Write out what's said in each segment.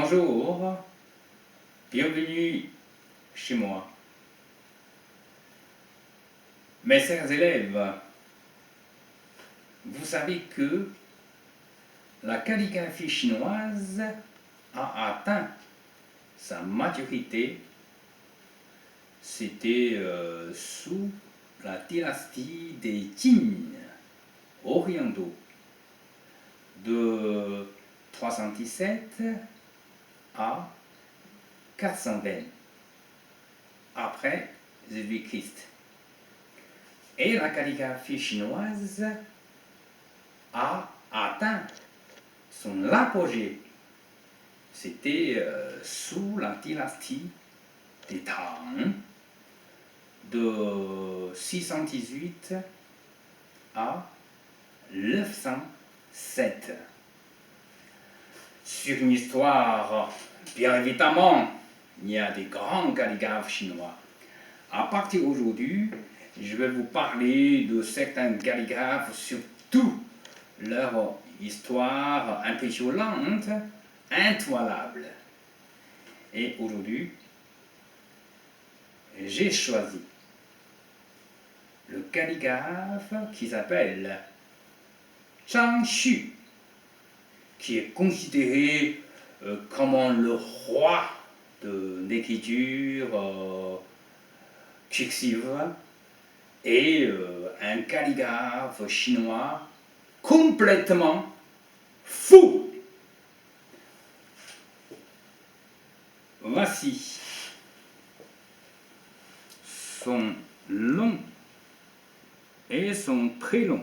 Bonjour, bienvenue chez moi. Mes chers élèves, vous savez que la calligraphie chinoise a atteint sa maturité. C'était sous la dynastie des Qing orientaux de 317 à 420 après Jésus-Christ. Et la calligraphie chinoise a atteint son apogée. C'était sous la dynastie des Tang de 618 à 907. Sur une histoire, bien évidemment, il y a des grands calligraphes chinois. À partir d'aujourd'hui, je vais vous parler de certains calligraphes, surtout leur histoire impressionnante, intoilable. Et aujourd'hui, j'ai choisi le calligraphe qui s'appelle Zhang Xu, qui est considéré comme le roi de l'écriture cursive et un calligraphe chinois complètement fou. Voici son nom et son prénom.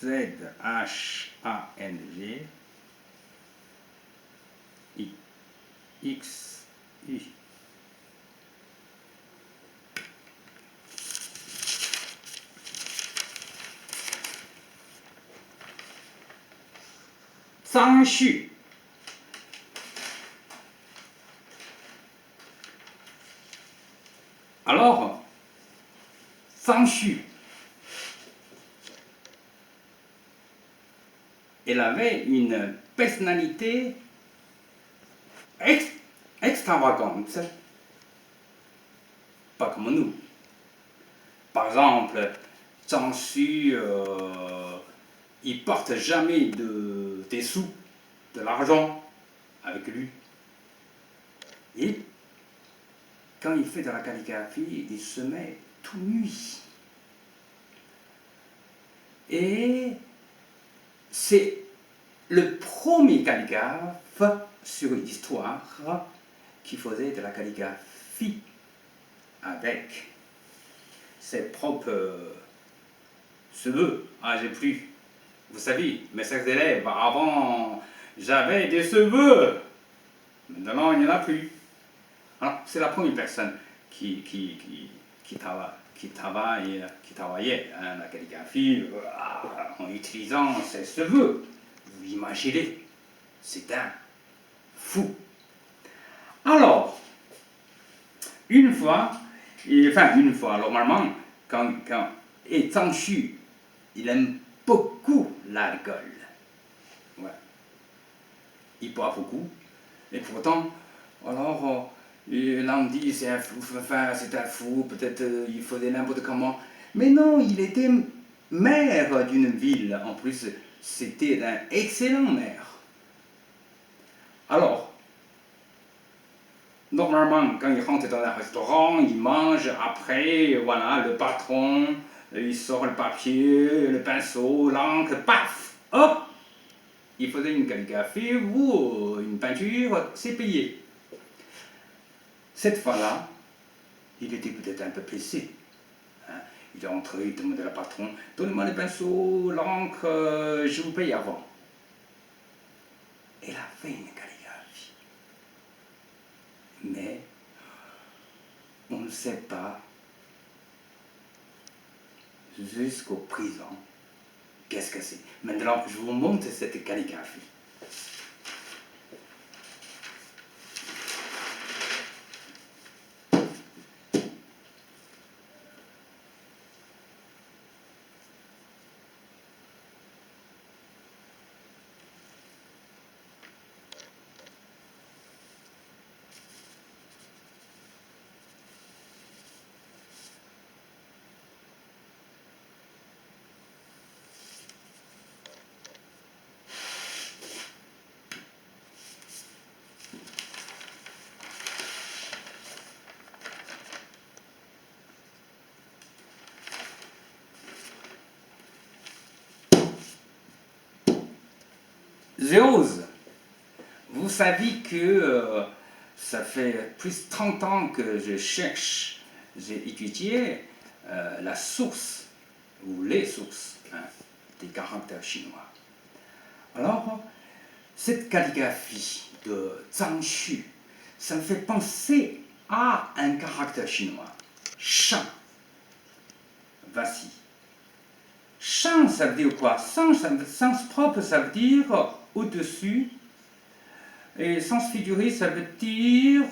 Z-H-A-N-G X-I. Zhang Xu. Alors, Zhang Xu, elle avait une personnalité extravagante, pas comme nous. Par exemple, Zhang Xu, il porte jamais des sous, de l'argent avec lui. Et quand il fait de la calligraphie, il se met tout nu. Et c'est le premier calligraphe sur l'histoire qui faisait de la calligraphie avec ses propres cheveux. Ah, j'ai plus. Vous savez, mes chers élèves, avant, j'avais des cheveux. Maintenant, il n'y en a plus. Alors, c'est la première personne qui travaillait la calligraphie en utilisant ses cheveux. Vous imaginez, c'est un fou. Alors, une fois, normalement, et Zhang Xu, il aime beaucoup l'alcool. Ouais. Il boit beaucoup, et pourtant, alors, là on dit c'est un fou, peut-être il faisait n'importe comment. Mais non, il était maire d'une ville, en plus, c'était un excellent maire. Alors, normalement, quand il rentre dans un restaurant, il mange, après, voilà, le patron, il sort le papier, le pinceau, l'encre, paf, hop, il faisait une calligraphie ou une peinture, c'est payé. Cette fois-là, il était peut-être un peu pressé. Hein. Il est entré, il demandait au patron, donnez-moi le pinceau, l'encre, je vous paye avant. Il a fait une calligraphie. Mais on ne sait pas jusqu'au présent qu'est-ce que c'est. Maintenant, je vous montre cette calligraphie. J'ose. Vous savez que ça fait plus de 30 ans que je cherche, j'ai étudié la source, ou les sources, des caractères chinois. Alors, cette calligraphie de Zhang Xu, ça me fait penser à un caractère chinois, Shang. Voici. Shang, ça veut dire quoi? Sens propre, ça veut dire au-dessus. Et sens figuré, ça veut dire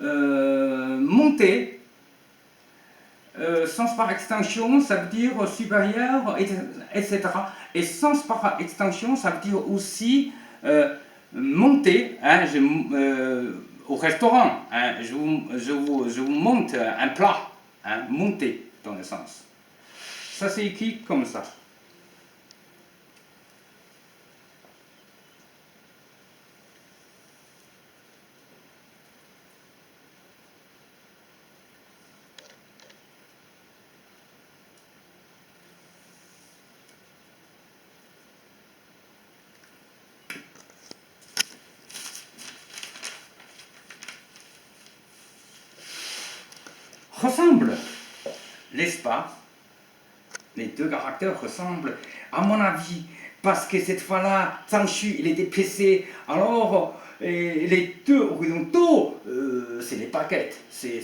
monter. Sens par extension, ça veut dire supérieur, etc. Et sens par extension, ça veut dire aussi monter. Hein, au restaurant, hein, je vous monte un plat, hein, monter dans le sens. Ça c'est écrit comme ça. Ressemble, n'est-ce pas? Les deux caractères ressemblent, à mon avis, parce que cette fois-là, Zhang Xu, il était PC, alors les deux horizontaux, c'est les paquettes, c'est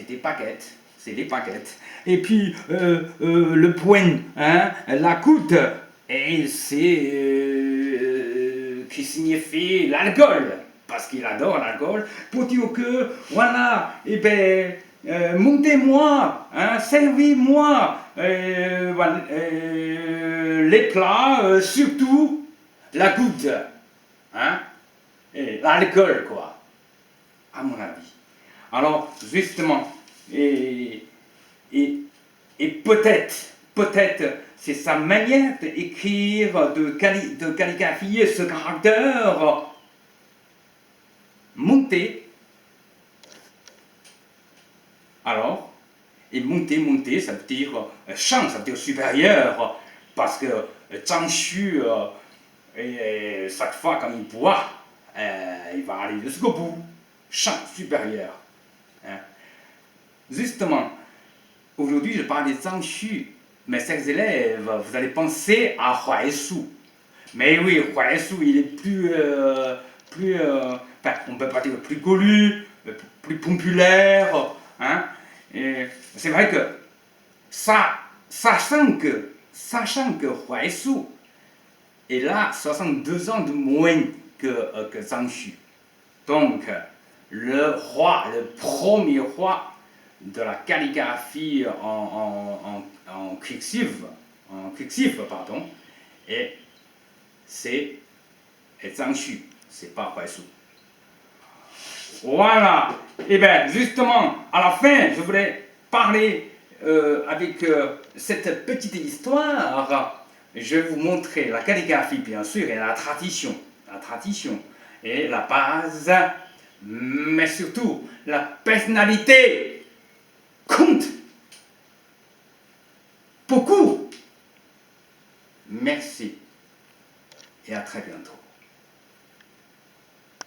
des paquettes, c'est des paquettes. Et puis le point, hein, la goutte, et c'est qui signifie l'alcool, parce qu'il adore l'alcool, pour dire que, voilà, et ben, montez-moi, hein, servez-moi voilà, les plats, surtout la goutte, hein, et l'alcool, quoi, à mon avis. Alors, justement, et peut-être, c'est sa manière d'écrire, de calligraphier ce caractère monté. Alors, et monter, ça veut dire Shang, ça veut dire supérieur, parce que Zhang Xu, Et chaque fois quand il boit, il va aller jusqu'au bout. Chant supérieur. Hein. Justement, aujourd'hui, je parle des Zhangshu. Mes chers élèves, vous allez penser à Huaishu. Mais oui, Huaishu, il est enfin, on peut pas dire plus connu, plus populaire. Hein. C'est vrai que sachant que Huaishu est là 62 ans de moins que Zhangshu. Donc, le premier roi de la calligraphie en cursive, et c'est Zhangshu, c'est pas Huaishu. Voilà. Et bien, justement, à la fin, je voulais parler avec cette petite histoire. Je vais vous montrer la calligraphie, bien sûr, et la tradition. Et la base, mais surtout, la personnalité compte beaucoup. Merci et à très bientôt.